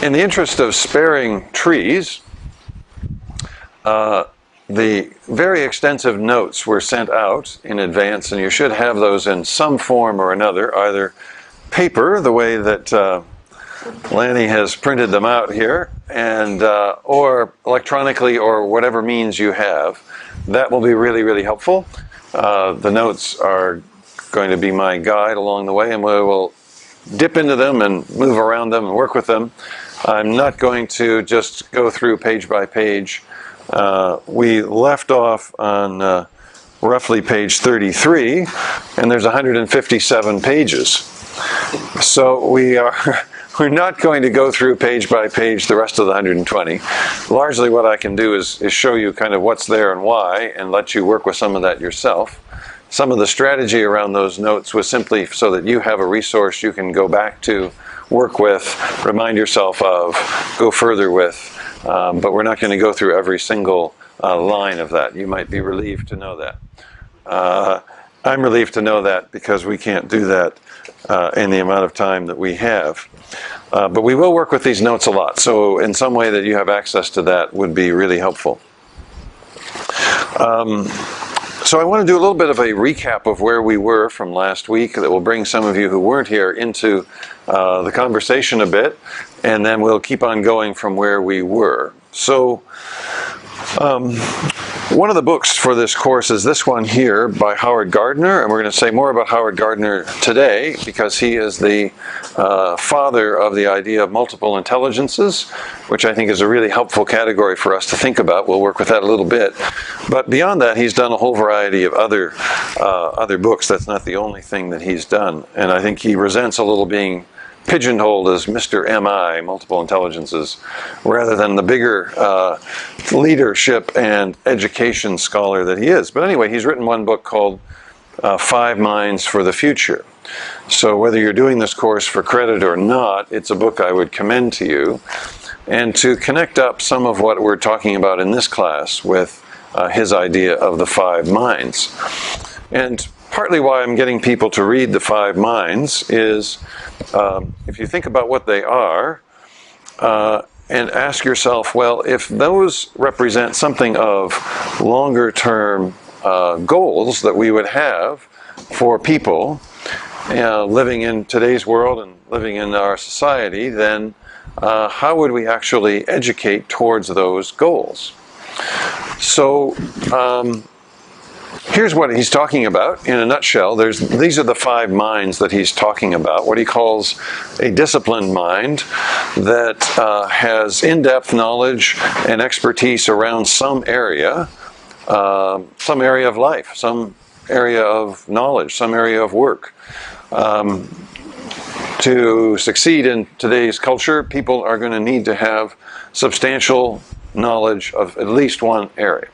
in the interest of sparing trees, the very extensive notes were sent out in advance, and you should have those in some form or another, either paper, the way that Lanny has printed them out here, and or electronically, or whatever means you have. That will be really, really helpful. The notes are going to be my guide along the way, and we will dip into them and move around them and work with them. I'm not going to just go through page by page. We left off on roughly page 33, and there's 157 pages. So we're not going to go through page by page the rest of the 120. Largely what I can do is show you kind of what's there and why, and let you work with some of that yourself. Some of the strategy around those notes was simply so that you have a resource you can go back to, work with, remind yourself of, go further with. But we're not going to go through every single line of that. You might be relieved to know that. I'm relieved to know that because we can't do that in the amount of time that we have. But we will work with these notes a lot. So in some way that you have access to that would be really helpful. So I want to do a little bit of a recap of where we were from last week that will bring some of you who weren't here into the conversation a bit, and then we'll keep on going from where we were. So one of the books for this course is this one here by Howard Gardner, and we're going to say more about Howard Gardner today because he is the father of the idea of multiple intelligences, which I think is a really helpful category for us to think about. We'll work with that a little bit. But beyond that, he's done a whole variety of other books. That's not the only thing that he's done. And I think he resents a little being pigeonholed as Mr. MI, multiple intelligences, rather than the bigger leadership and education scholar that he is. But anyway, he's written one book called 5 Minds for the Future. So whether you're doing this course for credit or not, it's a book I would commend to you. And to connect up some of what we're talking about in this class with his idea of the 5 minds. And partly why I'm getting people to read the 5 minds is if you think about what they are and ask yourself, well, if those represent something of longer term goals that we would have for people living in today's world and living in our society, then how would we actually educate towards those goals? So here's what he's talking about in a nutshell. These are the 5 minds that he's talking about, what he calls a disciplined mind that has in-depth knowledge and expertise around some area of life, some area of knowledge, some area of work. To succeed in today's culture, people are going to need to have substantial knowledge of at least one area.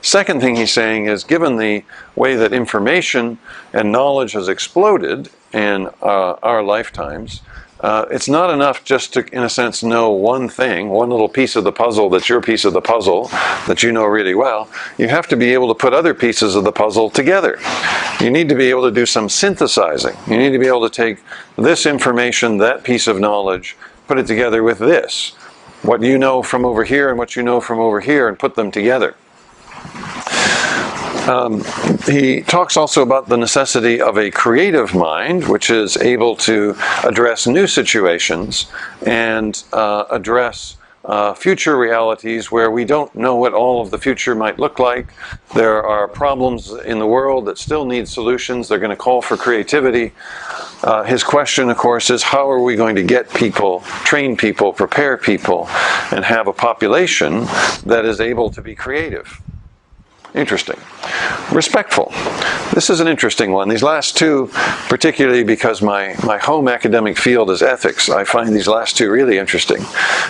Second thing he's saying is, given the way that information and knowledge has exploded in our lifetimes, it's not enough just to, in a sense, know one thing, one little piece of the puzzle that's your piece of the puzzle that you know really well. You have to be able to put other pieces of the puzzle together. You need to be able to do some synthesizing. You need to be able to take this information, that piece of knowledge, put it together with this, what you know from over here and what you know from over here, and put them together. He talks also about the necessity of a creative mind, which is able to address new situations and address future realities where we don't know what all of the future might look like. There are problems in the world that still need solutions. They're going to call for creativity. His question, of course, is how are we going to get people, train people, prepare people, and have a population that is able to be creative? Interesting. Respectful. This is an interesting one. These last two, particularly because my home academic field is ethics, I find these last two really interesting.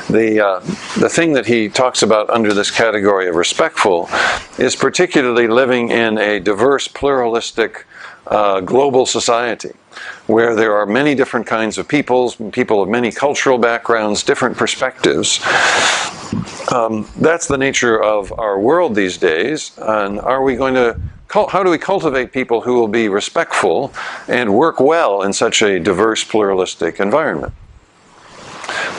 The thing that he talks about under this category of respectful is particularly living in a diverse, pluralistic, global society where there are many different kinds of people of many cultural backgrounds, different perspectives. That's the nature of our world these days. And are we going to, how do we cultivate people who will be respectful and work well in such a diverse, pluralistic environment?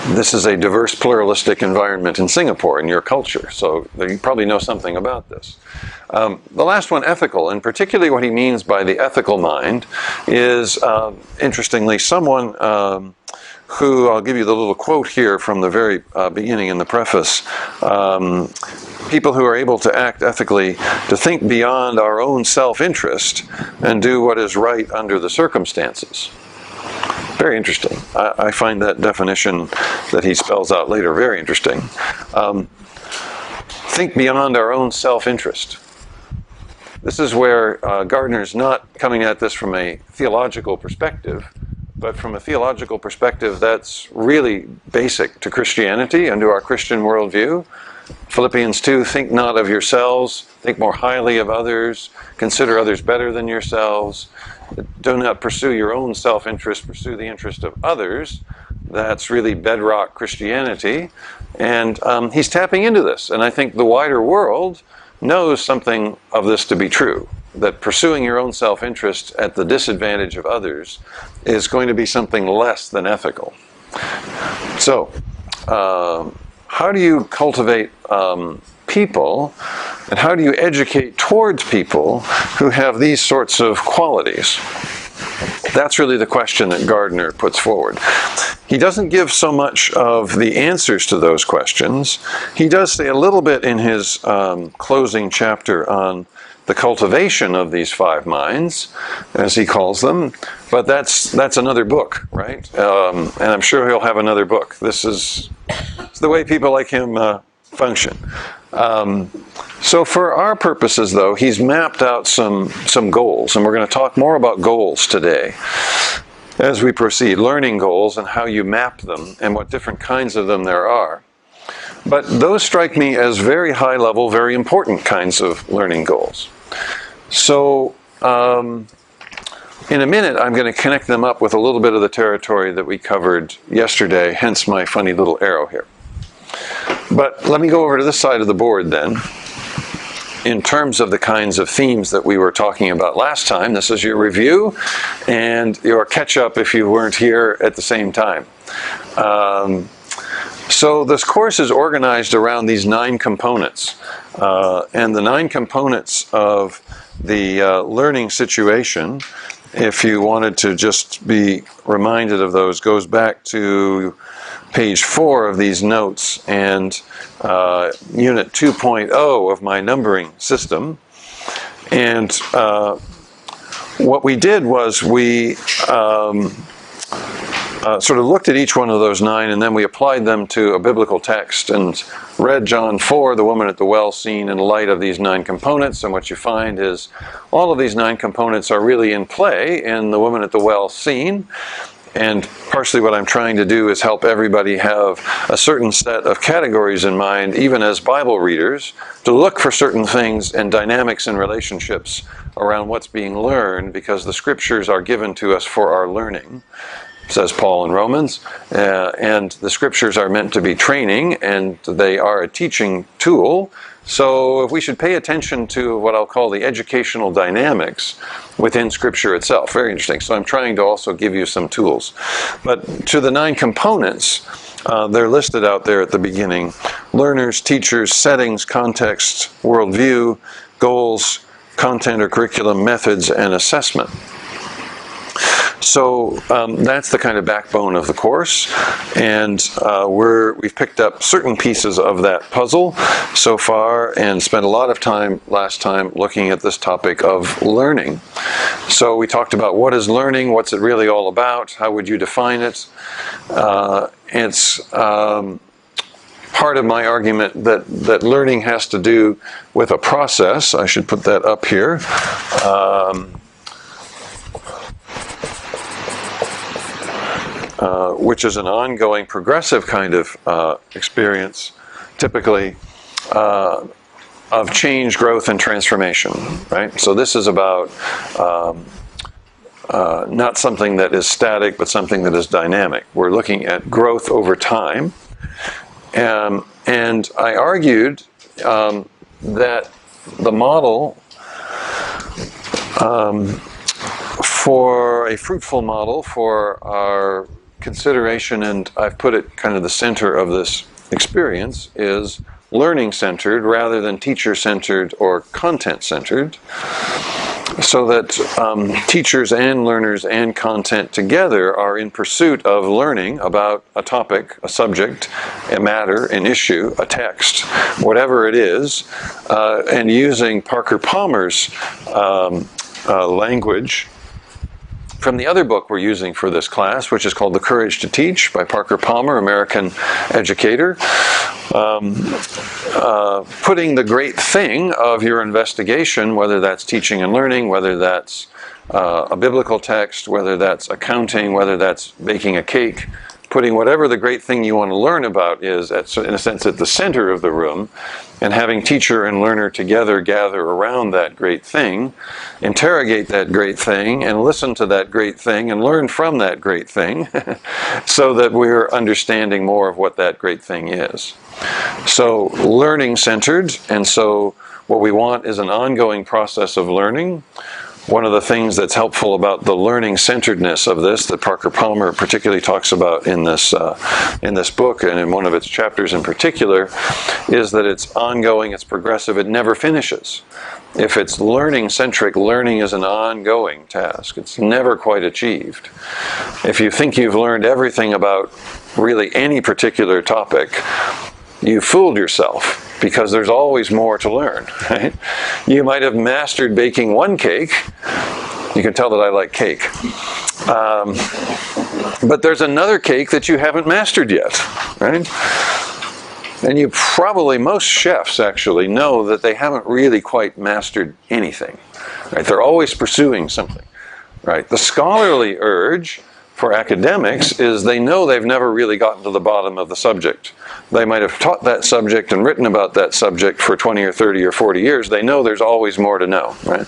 this is a diverse, pluralistic environment in Singapore, in your culture, so you probably know something about this. The last one, ethical, and particularly what he means by the ethical mind is, interestingly, someone who, I'll give you the little quote here from the very beginning in the preface, people who are able to act ethically, to think beyond our own self-interest and do what is right under the circumstances. Very interesting. I find that definition that he spells out later very interesting. Think beyond our own self-interest. This is where Gardner's not coming at this from a theological perspective, but from a theological perspective that's really basic to Christianity and to our Christian worldview. Philippians 2, think not of yourselves, think more highly of others, consider others better than yourselves, do not pursue your own self-interest, pursue the interest of others. That's really bedrock Christianity, and he's tapping into this, and I think the wider world knows something of this to be true, that pursuing your own self-interest at the disadvantage of others is going to be something less than ethical. So, how do you cultivate people, and how do you educate towards people who have these sorts of qualities? That's really the question that Gardner puts forward. He doesn't give so much of the answers to those questions. He does say a little bit in his closing chapter on the cultivation of these 5 minds, as he calls them, but that's another book, right? And I'm sure he'll have another book. This is the way people like him function. So for our purposes, though, he's mapped out some goals, and we're going to talk more about goals today as we proceed, learning goals and how you map them and what different kinds of them there are. But those strike me as very high level, very important kinds of learning goals. So in a minute, I'm going to connect them up with a little bit of the territory that we covered yesterday, hence my funny little arrow here. But let me go over to this side of the board then. In terms of the kinds of themes that we were talking about last time, this is your review and your catch-up if you weren't here at the same time. So this course is organized around these 9 components. And the 9 components of the learning situation, if you wanted to just be reminded of those, goes back to page 4 of these notes and unit 2.0 of my numbering system. And what we did was we sort of looked at each one of those 9, and then we applied them to a biblical text and read John 4, the woman at the well scene, in light of these 9 components. And what you find is all of these 9 components are really in play in the woman at the well scene. And partially what I'm trying to do is help everybody have a certain set of categories in mind, even as Bible readers, to look for certain things and dynamics and relationships around what's being learned, because the scriptures are given to us for our learning, says Paul in Romans, and the scriptures are meant to be training, and they are a teaching tool. So we should pay attention to what I'll call the educational dynamics within Scripture itself. Very interesting. So I'm trying to also give you some tools. But to the 9 components, they're listed out there at the beginning: learners, teachers, settings, context, worldview, goals, content or curriculum, methods, and assessment. So that's the kind of backbone of the course, and we've picked up certain pieces of that puzzle so far and spent a lot of time last time looking at this topic of learning. So we talked about what is learning, what's it really all about, how would you define it. It's part of my argument that learning has to do with a process. I should put that up here. Which is an ongoing, progressive kind of experience, typically, of change, growth, and transformation, right? So this is about not something that is static, but something that is dynamic. We're looking at growth over time. And I argued that the model for a fruitful model for our consideration, and I've put it kind of the center of this experience, is learning-centered rather than teacher-centered or content-centered, so that teachers and learners and content together are in pursuit of learning about a topic, a subject, a matter, an issue, a text, whatever it is, and using Parker Palmer's language from the other book we're using for this class, which is called The Courage to Teach by Parker Palmer, American educator. Putting the great thing of your investigation, whether that's teaching and learning, whether that's a biblical text, whether that's accounting, whether that's baking a cake, putting whatever the great thing you want to learn about is, in a sense, at the center of the room, and having teacher and learner together gather around that great thing, interrogate that great thing, and listen to that great thing, and learn from that great thing, so that we're understanding more of what that great thing is. So, learning-centered, and so what we want is an ongoing process of learning. One of the things that's helpful about the learning-centeredness of this, that Parker Palmer particularly talks about in this book and in one of its chapters in particular, is that it's ongoing, it's progressive, it never finishes. If it's learning-centric, learning is an ongoing task. It's never quite achieved. If you think you've learned everything about really any particular topic, you fooled yourself, because there's always more to learn, right? You might have mastered baking one cake. You can tell that I like cake. But there's another cake that you haven't mastered yet, right? And you probably, most chefs actually, know that they haven't really quite mastered anything, right? They're always pursuing something, right? The scholarly urge for academics is they know they've never really gotten to the bottom of the subject. They might have taught that subject and written about that subject for 20 or 30 or 40 years. They know there's always more to know, right?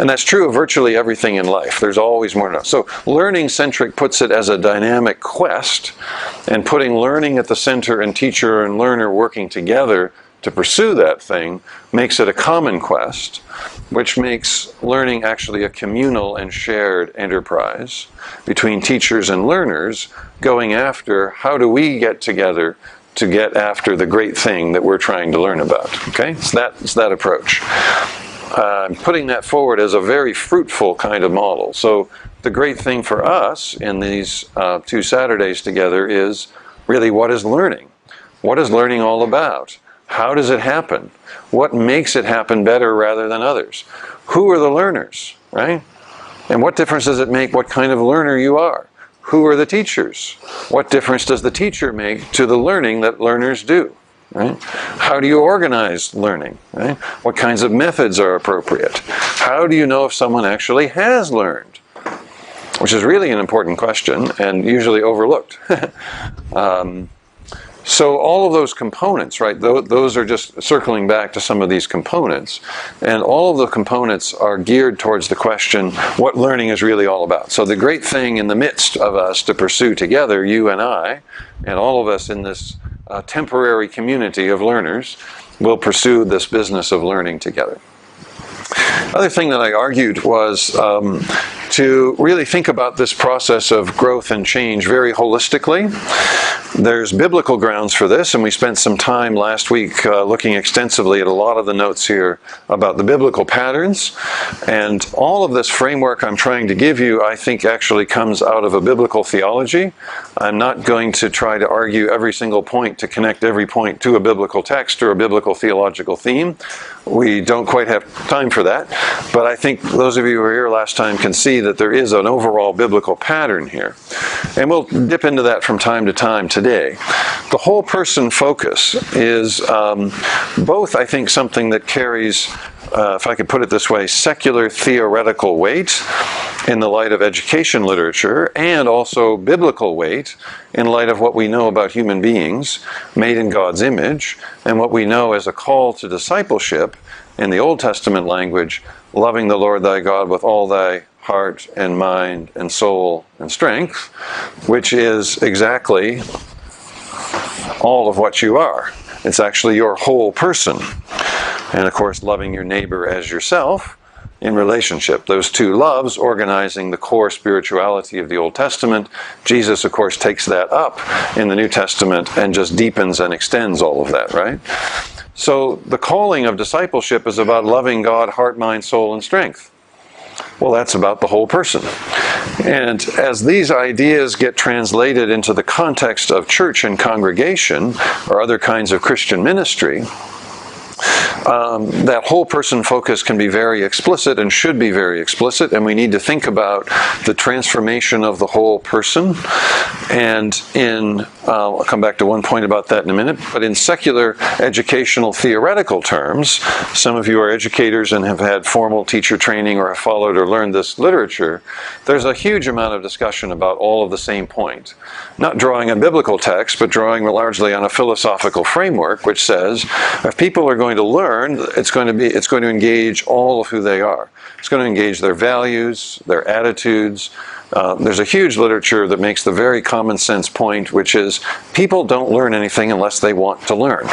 And that's true of virtually everything in life. There's always more to know. So learning-centric puts it as a dynamic quest, and putting learning at the center and teacher and learner working together to pursue that thing makes it a common quest, which makes learning actually a communal and shared enterprise between teachers and learners, going after how do we get together to get after the great thing that we're trying to learn about. Okay, it's that approach. I'm putting that forward as a very fruitful kind of model. So the great thing for us in these 2 Saturdays together is really, what is learning? What is learning all about? How does it happen? What makes it happen better rather than others? Who are the learners, right? And what difference does it make what kind of learner you are? Who are the teachers? What difference does the teacher make to the learning that learners do? Right? How do you organize learning? Right? What kinds of methods are appropriate? How do you know if someone actually has learned? Which is really an important question and usually overlooked. So all of those components, right, those are just circling back to some of these components. And all of the components are geared towards the question, what learning is really all about. So the great thing in the midst of us to pursue together, you and I, and all of us in this temporary community of learners, will pursue this business of learning together. Other thing that I argued was to really think about this process of growth and change very holistically. There's biblical grounds for this, and we spent some time last week looking extensively at a lot of the notes here about the biblical patterns. And all of this framework I'm trying to give you, I think, actually comes out of a biblical theology. I'm not going to try to argue every single point to connect every point to a biblical text or a biblical theological theme. We don't quite have time for that. But I think those of you who were here last time can see that there is an overall biblical pattern here. And we'll dip into that from time to time today. The whole person focus is both, I think, something that carries, if I could put it this way, secular theoretical weight in the light of education literature, and also biblical weight in light of what we know about human beings made in God's image, and what we know as a call to discipleship in the Old Testament language, loving the Lord thy God with all thy heart and mind and soul and strength, which is exactly all of what you are. It's actually your whole person. And of course, loving your neighbor as yourself in relationship. Those two loves organizing the core spirituality of the Old Testament. Jesus, of course, takes that up in the New Testament and just deepens and extends all of that, right? So the calling of discipleship is about loving God, heart, mind, soul, and strength. Well, that's about the whole person. And as these ideas get translated into the context of church and congregation or other kinds of Christian ministry, that whole person focus can be very explicit and should be very explicit, and we need to think about the transformation of the whole person. And I'll come back to one point about that in a minute, but in secular educational theoretical terms, some of you are educators and have had formal teacher training or have followed or learned this literature, there's a huge amount of discussion about all of the same point. Not drawing on biblical text, but drawing largely on a philosophical framework which says if people are going to learn, it's going to engage all of who they are. It's going to engage their values, their attitudes. There's a huge literature that makes the very common sense point, which is people don't learn anything unless they want to learn.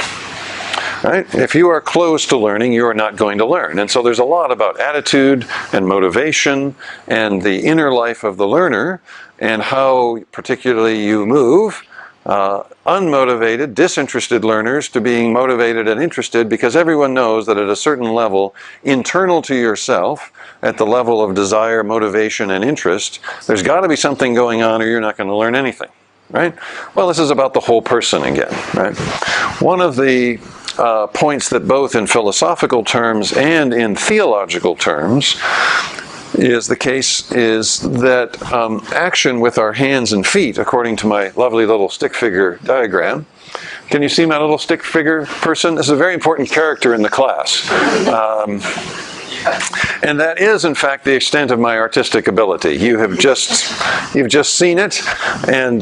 Right? If you are closed to learning, you are not going to learn. And so there's a lot about attitude and motivation and the inner life of the learner and how particularly you move unmotivated, disinterested learners to being motivated and interested, because everyone knows that at a certain level, internal to yourself, at the level of desire, motivation, and interest, there's got to be something going on or you're not going to learn anything. Right? Well, this is about the whole person again. Right? One of the points that both in philosophical terms and in theological terms is the case is that action with our hands and feet, according to my lovely little stick figure diagram. Can you see my little stick figure person? This is a very important character in the class. And that is, in fact, the extent of my artistic ability. You've just seen it, and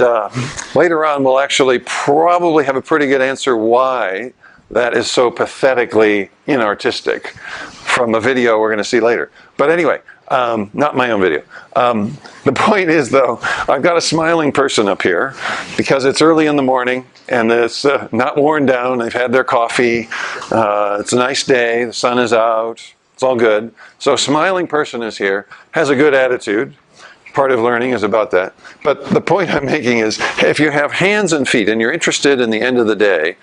later on we'll actually probably have a pretty good answer why that is so pathetically inartistic from a video we're going to see later. But anyway, not my own video. The point is, though, I've got a smiling person up here because it's early in the morning and it's not worn down. They've had their coffee. It's a nice day. The sun is out. It's all good. So a smiling person is here, has a good attitude. Part of learning is about that. But the point I'm making is if you have hands and feet and you're interested in the end of the day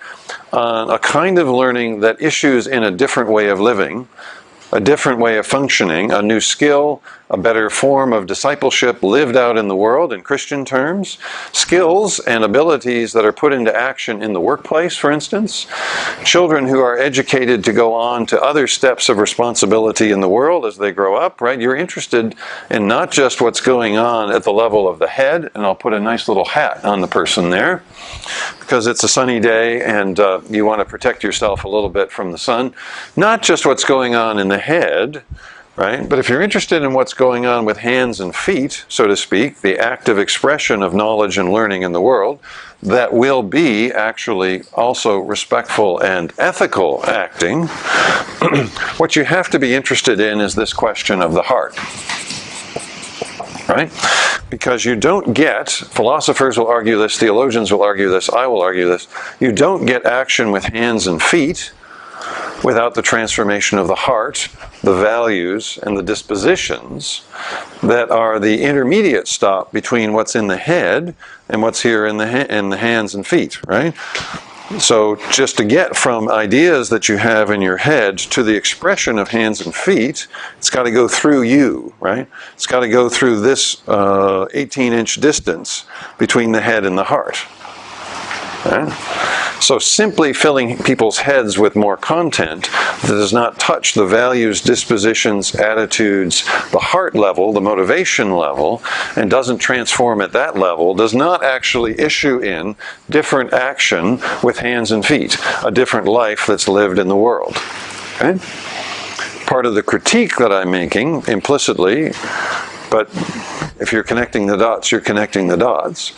on a kind of learning that issues in a different way of living, a different way of functioning, a new skill, a better form of discipleship lived out in the world in Christian terms, skills and abilities that are put into action in the workplace, for instance, children who are educated to go on to other steps of responsibility in the world as they grow up, right? You're interested in not just what's going on at the level of the head, and I'll put a nice little hat on the person there, because it's a sunny day and you want to protect yourself a little bit from the sun. Not just what's going on in the head, right? But if you're interested in what's going on with hands and feet, so to speak, the active expression of knowledge and learning in the world, that will be actually also respectful and ethical acting, what you have to be interested in is this question of the heart. Right? Because you don't get, philosophers will argue this, theologians will argue this, I will argue this, you don't get action with hands and feet without the transformation of the heart, the values, and the dispositions that are the intermediate stop between what's in the head and what's here in the hands and feet, right? So just to get from ideas that you have in your head to the expression of hands and feet, it's got to go through you, right? It's got to go through this 18-inch distance between the head and the heart. Right? So simply filling people's heads with more content that does not touch the values, dispositions, attitudes, the heart level, the motivation level, and doesn't transform at that level, does not actually issue in different action with hands and feet, a different life that's lived in the world. Okay? Part of the critique that I'm making implicitly, but if you're connecting the dots, you're connecting the dots,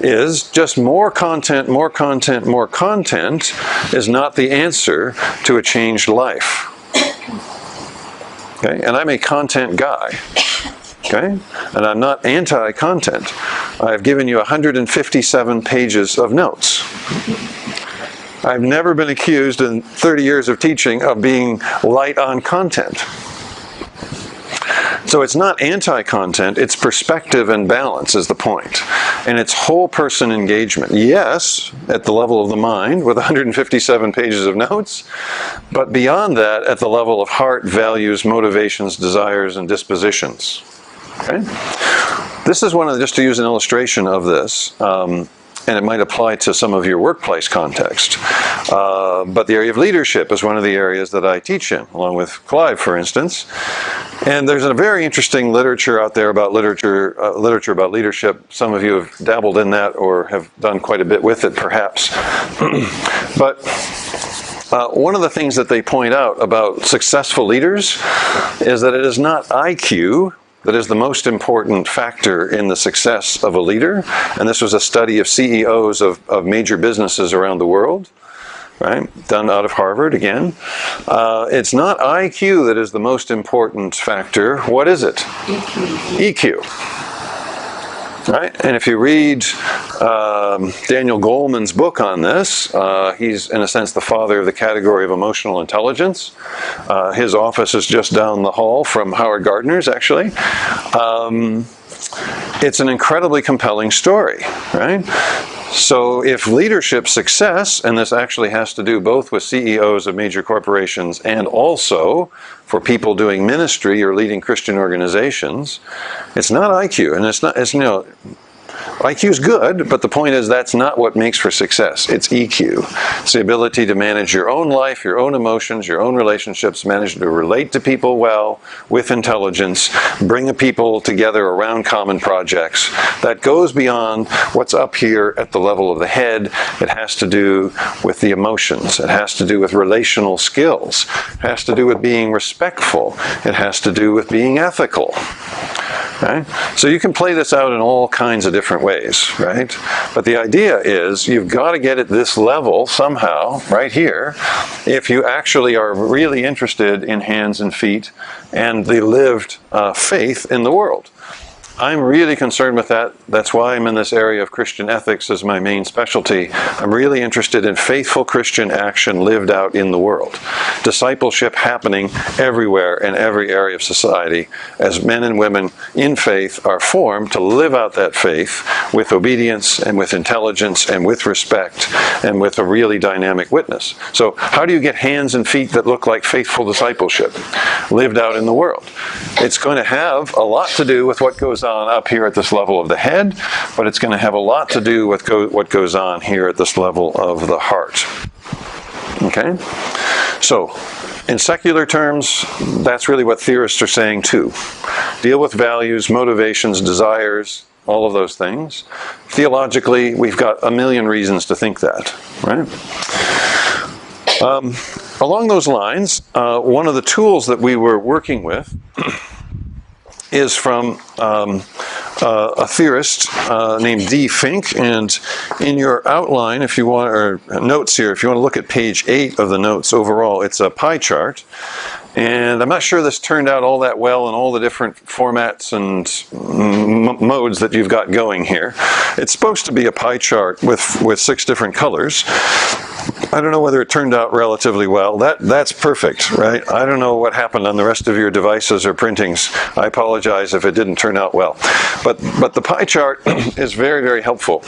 is just more content, more content, more content is not the answer to a changed life. Okay? And I'm a content guy. Okay? And I'm not anti-content. I've given you 157 pages of notes. I've never been accused in 30 years of teaching of being light on content. So it's not anti-content, it's perspective and balance is the point. And it's whole person engagement. Yes, at the level of the mind with 157 pages of notes, but beyond that at the level of heart, values, motivations, desires, and dispositions. Okay? This is one of, just to use an illustration of this, and it might apply to some of your workplace context. But the area of leadership is one of the areas that I teach in, along with Clive, for instance. And there's a very interesting literature out there about literature about leadership. Some of you have dabbled in that or have done quite a bit with it, perhaps. But one of the things that they point out about successful leaders is that it is not IQ that is the most important factor in the success of a leader. And this was a study of CEOs of major businesses around the world, right? Done out of Harvard again. It's not IQ that is the most important factor. What is it? EQ. Right? And if you read Daniel Goleman's book on this, he's in a sense the father of the category of emotional intelligence. His office is just down the hall from Howard Gardner's, actually. It's an incredibly compelling story, right? So if leadership success, and this actually has to do both with CEOs of major corporations and also for people doing ministry or leading Christian organizations, it's not IQ, and IQ is good, but the point is that's not what makes for success. It's EQ. It's the ability to manage your own life, your own emotions, your own relationships, manage to relate to people well, with intelligence, bring the people together around common projects. That goes beyond what's up here at the level of the head. It has to do with the emotions. It has to do with relational skills. It has to do with being respectful. It has to do with being ethical. Right? So you can play this out in all kinds of different ways, right? But the idea is you've got to get at this level somehow, right here, if you actually are really interested in hands and feet and the lived faith in the world. I'm really concerned with that. That's why I'm in this area of Christian ethics as my main specialty. I'm really interested in faithful Christian action lived out in the world. Discipleship happening everywhere in every area of society as men and women in faith are formed to live out that faith with obedience and with intelligence and with respect and with a really dynamic witness. So how do you get hands and feet that look like faithful discipleship lived out in the world? It's going to have a lot to do with what goes on up here at this level of the head, but it's going to have a lot to do with what goes on here at this level of the heart. Okay? So, in secular terms, that's really what theorists are saying too. Deal with values, motivations, desires, all of those things. Theologically, we've got a million reasons to think that, right? Along those lines, one of the tools that we were working with is from a theorist named D. Fink, and in your outline, if you want, or notes here, if you want to look at page 8 of the notes overall, it's a pie chart. And I'm not sure this turned out all that well in all the different formats and modes that you've got going here. It's supposed to be a pie chart with 6 different colors. I don't know whether it turned out relatively well. That's perfect, right? I don't know what happened on the rest of your devices or printings. I apologize if it didn't turn out well. But the pie chart is very, very helpful.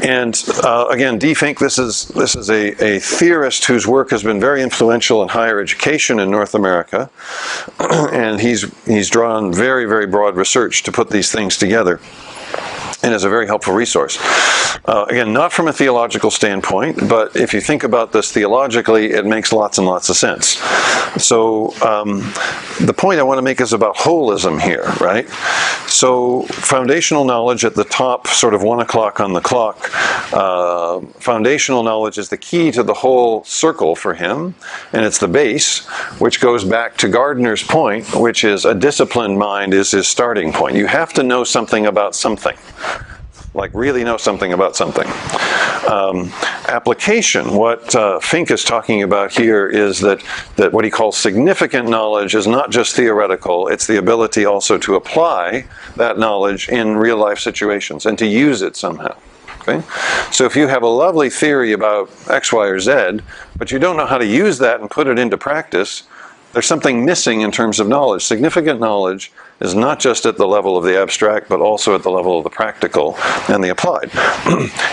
And again, D. Fink, this is a theorist whose work has been very influential in higher education in North America, and he's drawn very, very broad research to put these things together, and is a very helpful resource. Again, not from a theological standpoint, but if you think about this theologically, it makes lots and lots of sense. So the point I want to make is about holism here, right? So foundational knowledge at the top, sort of 1 o'clock on the clock, foundational knowledge is the key to the whole circle for him, and it's the base, which goes back to Gardner's point, which is a disciplined mind is his starting point. You have to know something about something. Like really know something about something. Application, what Fink is talking about here is that what he calls significant knowledge is not just theoretical, it's the ability also to apply that knowledge in real life situations and to use it somehow. Okay? So if you have a lovely theory about X, Y, or Z, but you don't know how to use that and put it into practice, there's something missing in terms of knowledge. Significant knowledge is not just at the level of the abstract, but also at the level of the practical and the applied.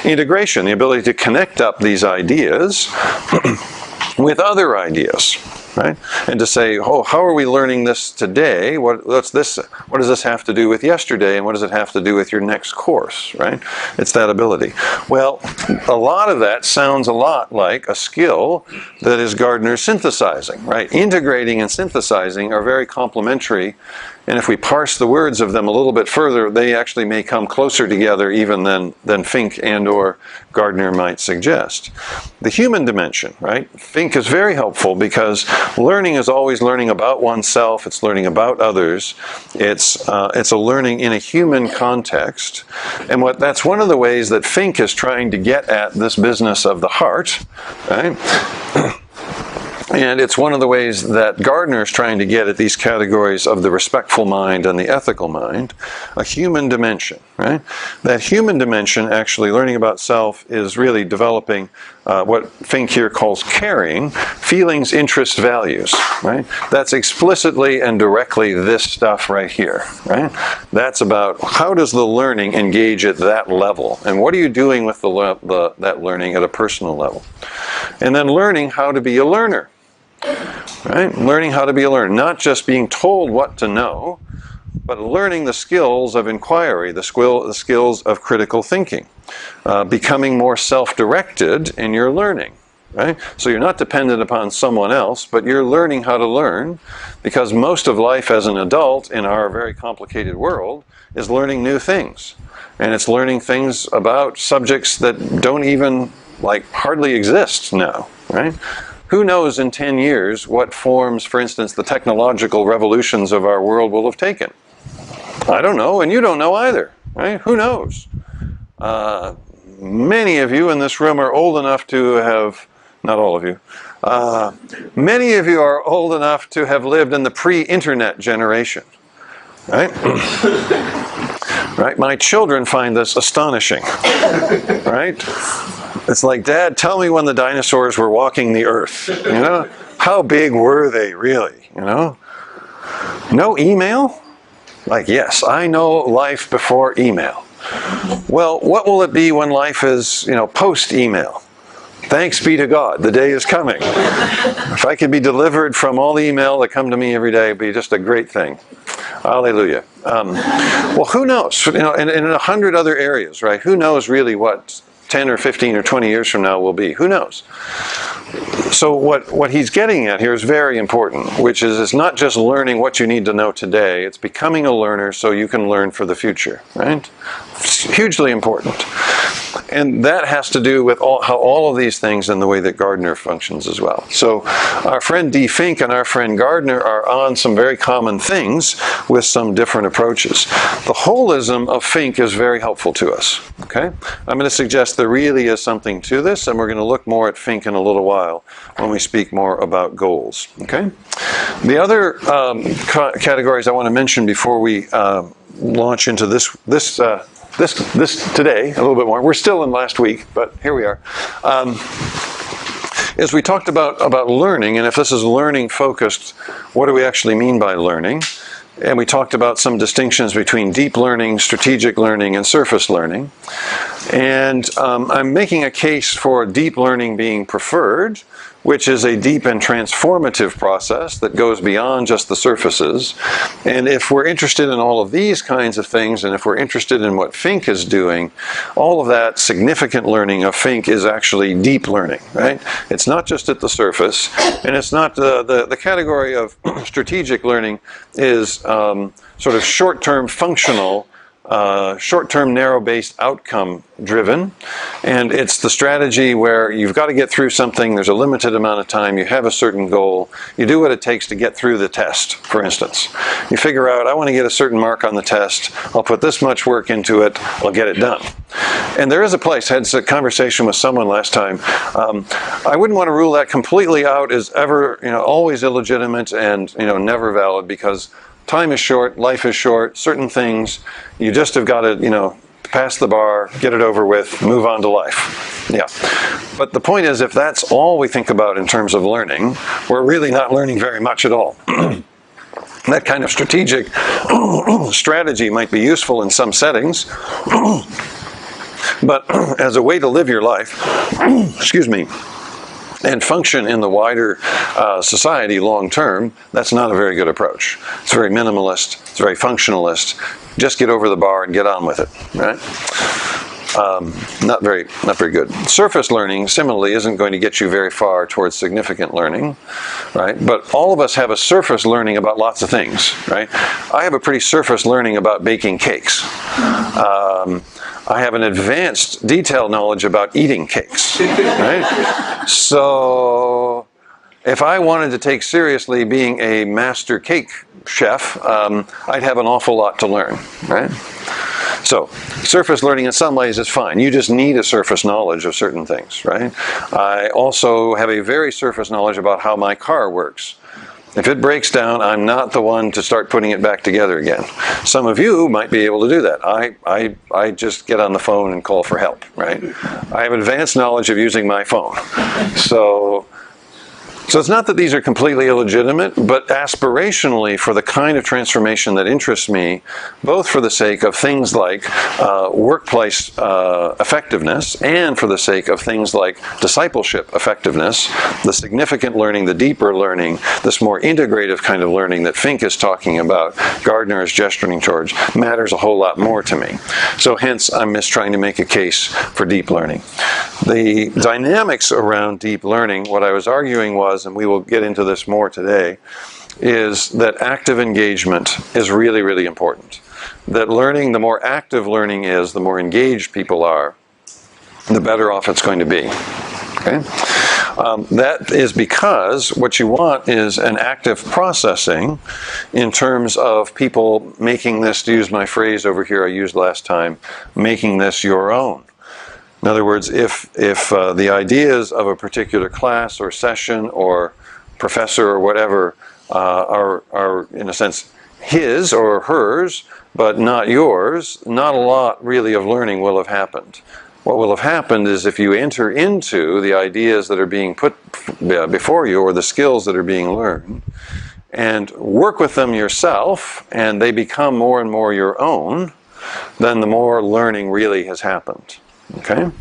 Integration, the ability to connect up these ideas with other ideas, right? And to say, oh, how are we learning this today? What does this have to do with yesterday, and what does it have to do with your next course, right? It's that ability. Well, a lot of that sounds a lot like a skill that is Gardner's synthesizing, right? Integrating and synthesizing are very complementary, and if we parse the words of them a little bit further, they actually may come closer together even than Fink and or Gardner might suggest. The human dimension, right? Fink is very helpful because learning is always learning about oneself. It's learning about others. It's a learning in a human context. And that's one of the ways that Fink is trying to get at this business of the heart, right? And it's one of the ways that Gardner is trying to get at these categories of the respectful mind and the ethical mind, a human dimension, right? That human dimension, actually learning about self, is really developing what Fink here calls caring, feelings, interests, values, right? That's explicitly and directly this stuff right here, right? That's about how does the learning engage at that level, and what are you doing with that learning at a personal level? And then learning how to be a learner. Right? Learning how to be a learner, not just being told what to know, but learning the skills of inquiry, the skills of critical thinking, becoming more self-directed in your learning. Right? So you're not dependent upon someone else, but you're learning how to learn, because most of life as an adult in our very complicated world is learning new things. And it's learning things about subjects that don't even, hardly exist now. Right? Who knows in 10 years what forms, for instance, the technological revolutions of our world will have taken? I don't know, and you don't know either, right? Who knows? Many of you in this room are old enough to have, not all of you, many of you are old enough to have lived in the pre-internet generation, right? Right? My children find this astonishing, right? It's like, Dad, tell me when the dinosaurs were walking the earth. You know, how big were they really? You know, no email? Yes, I know life before email. Well, what will it be when life is, post-email? Thanks be to God, the day is coming. If I could be delivered from all the email that come to me every day, it'd be just a great thing. Hallelujah. Well, who knows? In 100 other areas, right? Who knows really what 10 or 15 or 20 years from now will be? Who knows? So what he's getting at here is very important, which is it's not just learning what you need to know today, it's becoming a learner so you can learn for the future, right? It's hugely important. And that has to do with how all of these things and the way that Gardner functions as well. So our friend D. Fink and our friend Gardner are on some very common things with some different approaches. The holism of Fink is very helpful to us. Okay? I'm going to suggest there really is something to this, and we're going to look more at Fink in a little while when we speak more about goals. Okay? The other categories I want to mention before we launch into this today, a little bit more. We're still in last week, but here we are. As we talked about learning, and if this is learning focused, what do we actually mean by learning? And we talked about some distinctions between deep learning, strategic learning, and surface learning. And I'm making a case for deep learning being preferred, which is a deep and transformative process that goes beyond just the surfaces. And if we're interested in all of these kinds of things, and if we're interested in what Fink is doing, all of that significant learning of Fink is actually deep learning, right? It's not just at the surface, and it's not the category of strategic learning is sort of short-term functional, short-term narrow-based outcome driven, and it's the strategy where you've got to get through something, there's a limited amount of time, you have a certain goal, you do what it takes to get through the test, for instance. You figure out, I want to get a certain mark on the test, I'll put this much work into it, I'll get it done. And there is a place, I had a conversation with someone last time, I wouldn't want to rule that completely out as ever, always illegitimate and, never valid, because time is short, life is short, certain things, you just have got to, pass the bar, get it over with, move on to life. Yeah. But the point is, if that's all we think about in terms of learning, we're really not learning very much at all. That kind of strategic strategy might be useful in some settings, but as a way to live your life, excuse me, and function in the wider society long term, that's not a very good approach. It's very minimalist, it's very functionalist. Just get over the bar and get on with it, right? Not very good. Surface learning, similarly, isn't going to get you very far towards significant learning, right? But all of us have a surface learning about lots of things, right? I have a pretty surface learning about baking cakes. I have an advanced, detailed knowledge about eating cakes, right? So if I wanted to take seriously being a master cake chef, I'd have an awful lot to learn, right? So, surface learning in some ways is fine. You just need a surface knowledge of certain things, right? I also have a very surface knowledge about how my car works. If it breaks down, I'm not the one to start putting it back together again. Some of you might be able to do that. I just get on the phone and call for help, right? I have advanced knowledge of using my phone. So it's not that these are completely illegitimate, but aspirationally for the kind of transformation that interests me, both for the sake of things like workplace effectiveness and for the sake of things like discipleship effectiveness, the significant learning, the deeper learning, this more integrative kind of learning that Fink is talking about, Gardner is gesturing towards, matters a whole lot more to me. So hence, I'm just trying to make a case for deep learning. The dynamics around deep learning, what I was arguing was, and we will get into this more today, is that active engagement is really, really important. That learning, the more active learning is, the more engaged people are, the better off it's going to be. Okay? That is because what you want is an active processing in terms of people making this, to use my phrase over here I used last time, making this your own. In other words, if the ideas of a particular class or session or professor or whatever are in a sense his or hers, but not yours, not a lot really of learning will have happened. What will have happened is if you enter into the ideas that are being put before you or the skills that are being learned and work with them yourself and they become more and more your own, then the more learning really has happened. Okay?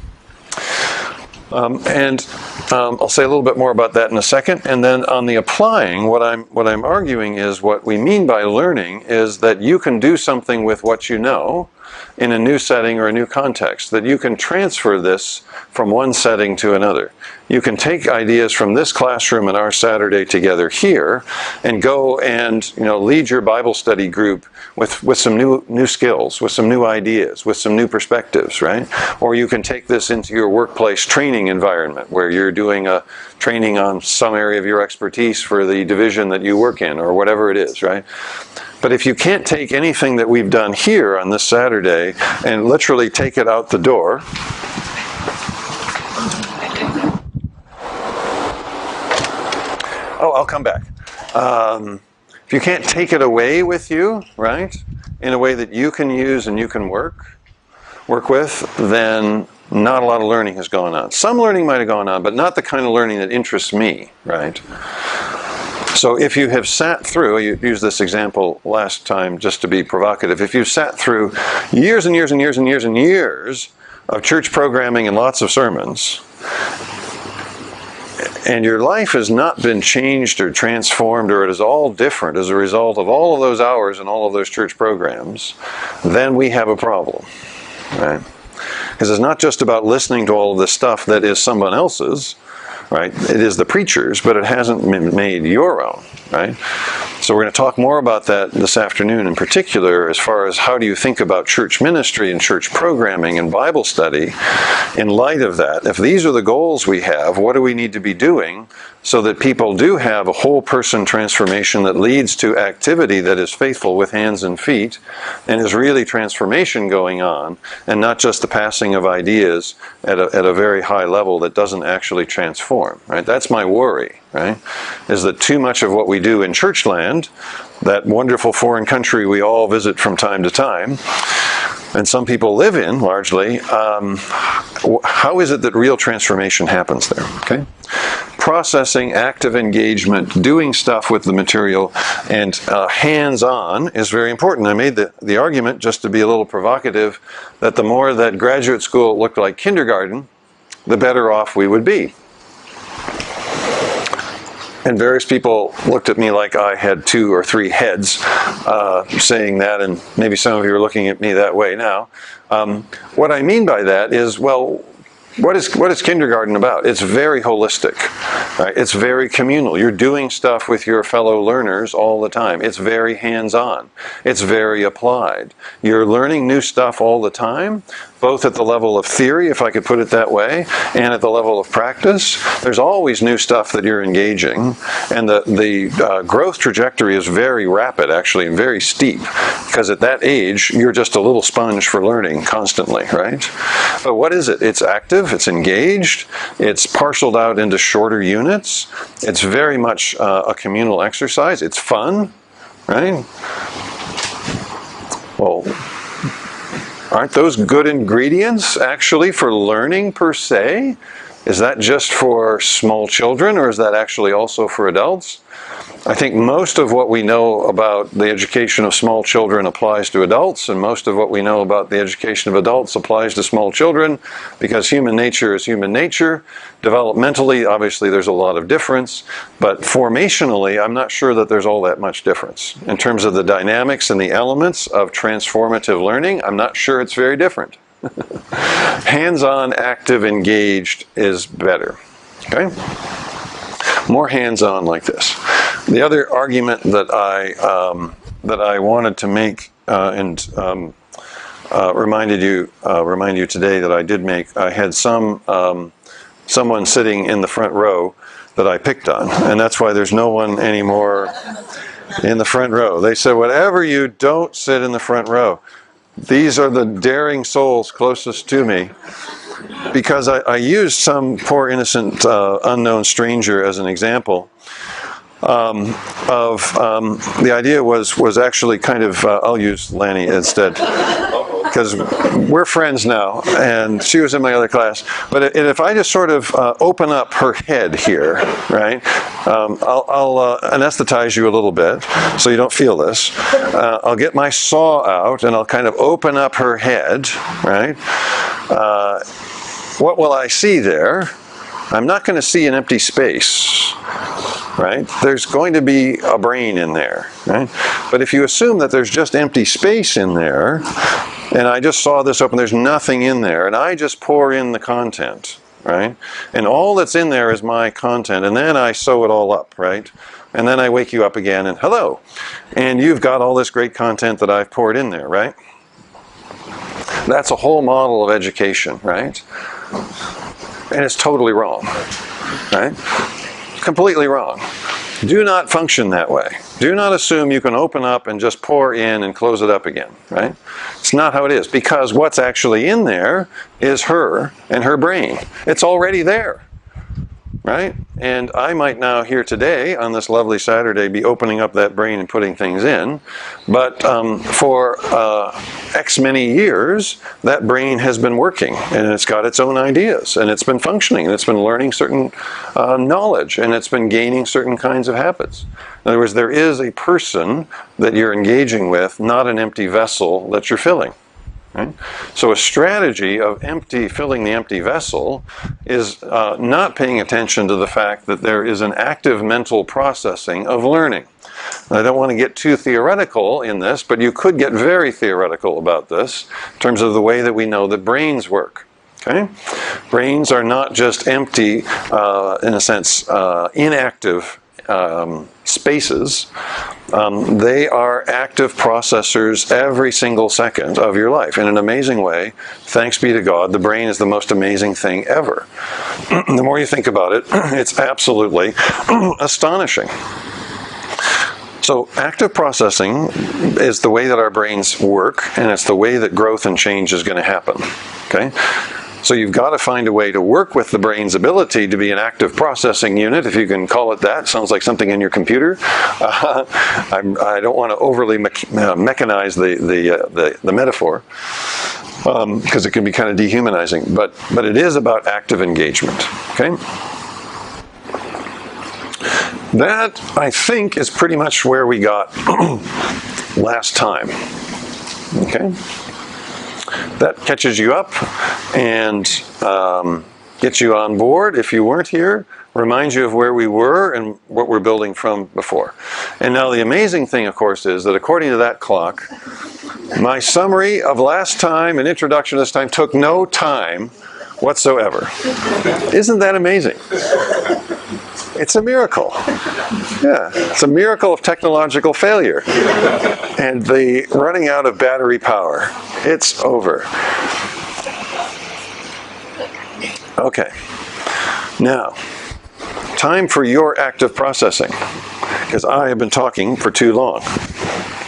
I'll say a little bit more about that in a second. And then on the applying, what I'm arguing is what we mean by learning is that you can do something with what you know in a new setting or a new context, that you can transfer this from one setting to another. You can take ideas from this classroom and our Saturday together here and go and lead your Bible study group with some new skills, with some new ideas, with some new perspectives, right? Or you can take this into your workplace training environment where you're doing a training on some area of your expertise for the division that you work in or whatever it is, right? But if you can't take anything that we've done here on this Saturday and literally take it out the door, I'll come back. If you can't take it away with you, right, in a way that you can use and you can work with, then not a lot of learning has gone on. Some learning might have gone on, but not the kind of learning that interests me, right? So if you have sat through, you used this example last time just to be provocative, if you've sat through years and years and years and years and years of church programming and lots of sermons, and your life has not been changed or transformed, or it is all different as a result of all of those hours and all of those church programs, then we have a problem, right? Because it's not just about listening to all of this stuff that is someone else's, right? It is the preacher's, but it hasn't been made your own, right? So we're going to talk more about that this afternoon in particular, as far as how do you think about church ministry and church programming and Bible study in light of that. If these are the goals we have, what do we need to be doing so that people do have a whole person transformation that leads to activity that is faithful with hands and feet and is really transformation going on, and not just the passing of ideas at a very high level that doesn't actually transform, right? That's my worry, right? Is that too much of what we do in church land, that wonderful foreign country we all visit from time to time, and some people live in largely, how is it that real transformation happens there? Okay? Processing, active engagement, doing stuff with the material, and hands-on is very important. I made the argument, just to be a little provocative, that the more that graduate school looked like kindergarten, the better off we would be. And various people looked at me like I had 2 or 3 heads, saying that, and maybe some of you are looking at me that way now. What I mean by that is, well, what is kindergarten about? It's very holistic, right? It's very communal. You're doing stuff with your fellow learners all the time. It's very hands-on. It's very applied. You're learning new stuff all the time, both at the level of theory, if I could put it that way, and at the level of practice. There's always new stuff that you're engaging, and the growth trajectory is very rapid, actually, and very steep, because at that age, you're just a little sponge for learning constantly, right? But what is it? It's active, it's engaged, it's parceled out into shorter units, it's very much a communal exercise, it's fun, right? Well, aren't those good ingredients, actually, for learning per se? Is that just for small children, or is that actually also for adults? I think most of what we know about the education of small children applies to adults, and most of what we know about the education of adults applies to small children, because human nature is human nature. Developmentally, obviously, there's a lot of difference, but formationally, I'm not sure that there's all that much difference. In terms of the dynamics and the elements of transformative learning, I'm not sure it's very different. Hands-on, active, engaged is better. Okay? More hands-on like this. The other argument that I wanted to make and remind you today that I did make, I had someone sitting in the front row that I picked on, and that's why there's no one anymore in the front row. They said, whatever you don't sit in the front row. These are the daring souls closest to me, because I used some poor innocent unknown stranger as an example of the idea was actually kind of, I'll use Lanny instead, because we're friends now, and she was in my other class. But if I just sort of open up her head here, right, I'll anesthetize you a little bit so you don't feel this. I'll get my saw out and I'll kind of open up her head, right? What will I see there? I'm not going to see an empty space, right? There's going to be a brain in there, right? But if you assume that there's just empty space in there, and I just saw this open, there's nothing in there, and I just pour in the content, right? And all that's in there is my content, and then I sew it all up, right? And then I wake you up again, and hello. And you've got all this great content that I've poured in there, right? That's a whole model of education, right? And it's totally wrong, right? Completely wrong. Do not function that way. Do not assume you can open up and just pour in and close it up again, right? It's not how it is, because what's actually in there is her and her brain. It's already there, right? And I might now here today, on this lovely Saturday, be opening up that brain and putting things in, but for X many years, that brain has been working, and it's got its own ideas, and it's been functioning, and it's been learning certain knowledge, and it's been gaining certain kinds of habits. In other words, there is a person that you're engaging with, not an empty vessel that you're filling. Right? So a strategy of filling the empty vessel is not paying attention to the fact that there is an active mental processing of learning. I don't want to get too theoretical in this, but you could get very theoretical about this in terms of the way that we know that brains work. Okay? Brains are not just empty, in a sense, inactive spaces. They are active processors every single second of your life. In an amazing way, thanks be to God, the brain is the most amazing thing ever. The more you think about it, it's absolutely astonishing. So active processing is the way that our brains work, and it's the way that growth and change is going to happen. Okay? So you've got to find a way to work with the brain's ability to be an active processing unit, if you can call it that. Sounds like something in your computer. I don't want to overly mechanize the metaphor, because it can be kind of dehumanizing. But it is about active engagement. Okay. That, I think, is pretty much where we got last time. Okay. That catches you up and gets you on board if you weren't here, reminds you of where we were and what we're building from before. And now the amazing thing, of course, is that according to that clock, my summary of last time and introduction this time took no time whatsoever. Isn't that amazing? It's a miracle. Yeah, it's a miracle of technological failure. And the running out of battery power. It's over. Okay. Now, time for your active processing. Because I have been talking for too long.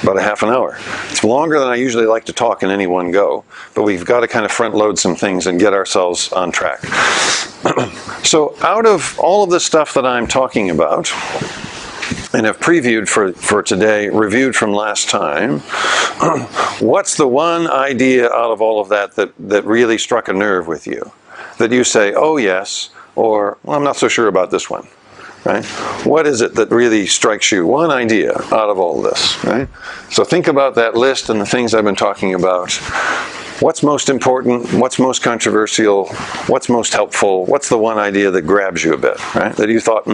About a half an hour. It's longer than I usually like to talk in any one go, but we've got to kind of front load some things and get ourselves on track. So out of all of the stuff that I'm talking about, and have previewed for today, reviewed from last time, what's the one idea out of all of that really struck a nerve with you? That you say, oh yes, or well, I'm not so sure about this one. Right? What is it that really strikes you? One idea out of all this, right? So think about that list and the things I've been talking about. What's most important? What's most controversial? What's most helpful? What's the one idea that grabs you a bit, right? That you thought,